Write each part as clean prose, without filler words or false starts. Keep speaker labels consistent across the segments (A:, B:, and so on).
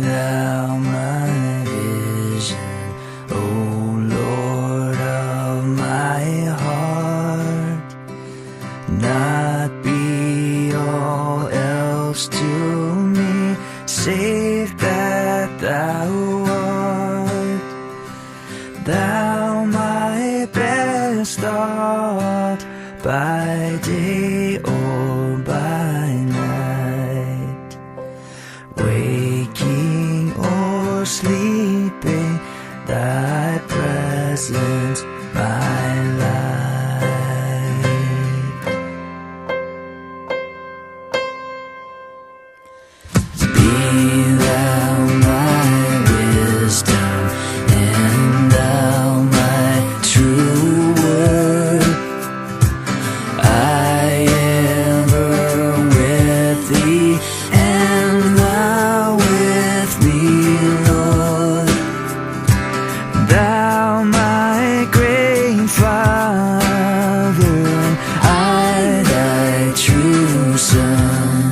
A: thou my vision, O Lord of my heart. Not be all else to me, save that thou art. Thou my best thought, by day or by night, waking or sleeping, thy presence my light. Be thou my wisdom, and thou my true word. I ever with thee, and thou with me, Lord. Thou my great Father, and I thy true Son.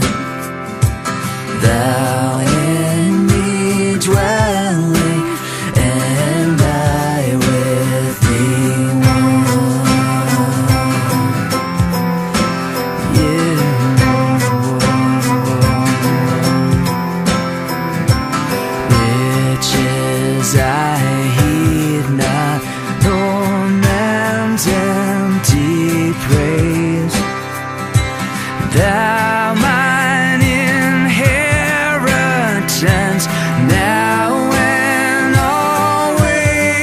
A: Thou in me dwelling, and I with thee one. Yeah. Riches I heed not, nor man's empty praise. Thou mine inheritance, now and always.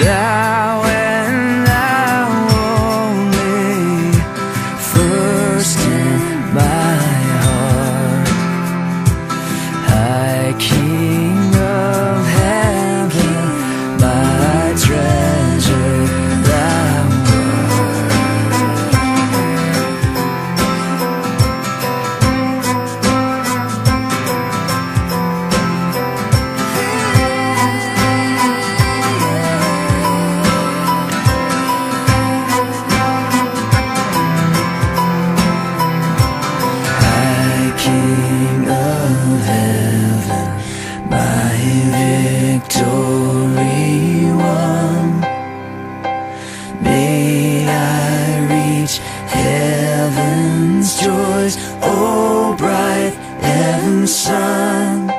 A: Thou and thou only, first in my heart. High King of heaven, my treasure thou art. High King of heaven, my victory won. May I reach heaven's joys, O bright heaven's sun.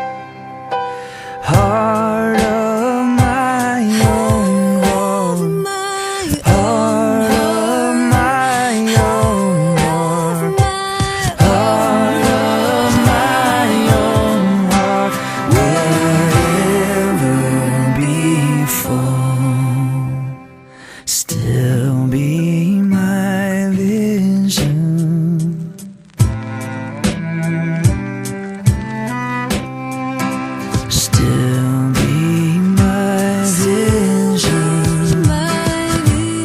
A: Heart of my own Lord, heart of my own Lord, heart of my own heart, wherever before, still be my vision. Still be my vision. Still be my vision.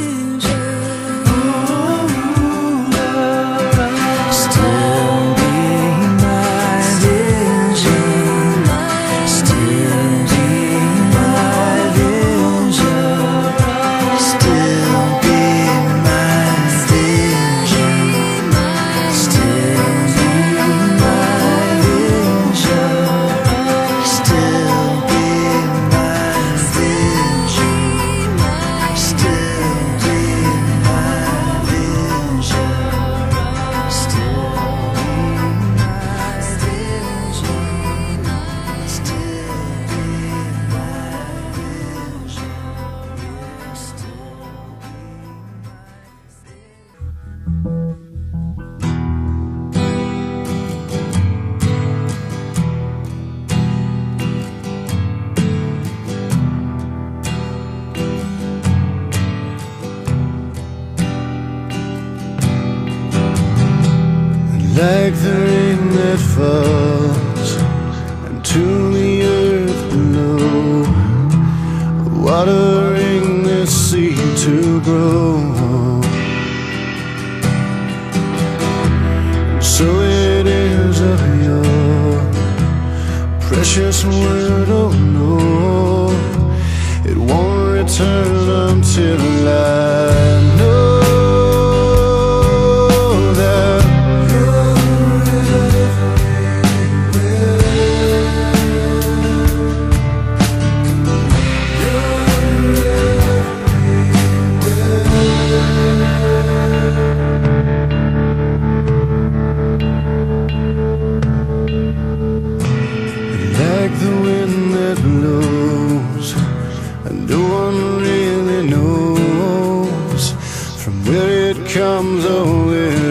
A: Still be my vision. Still be my vision. Still be my vision. Still be my vision. Still be my vision. Still be my vision. Still be my
B: Like the rain that falls into the earth below, watering the seed to grow. And so it is of your precious word, oh no, it won't return until I know that like the wind that blows, and no one really knows from where it comes or where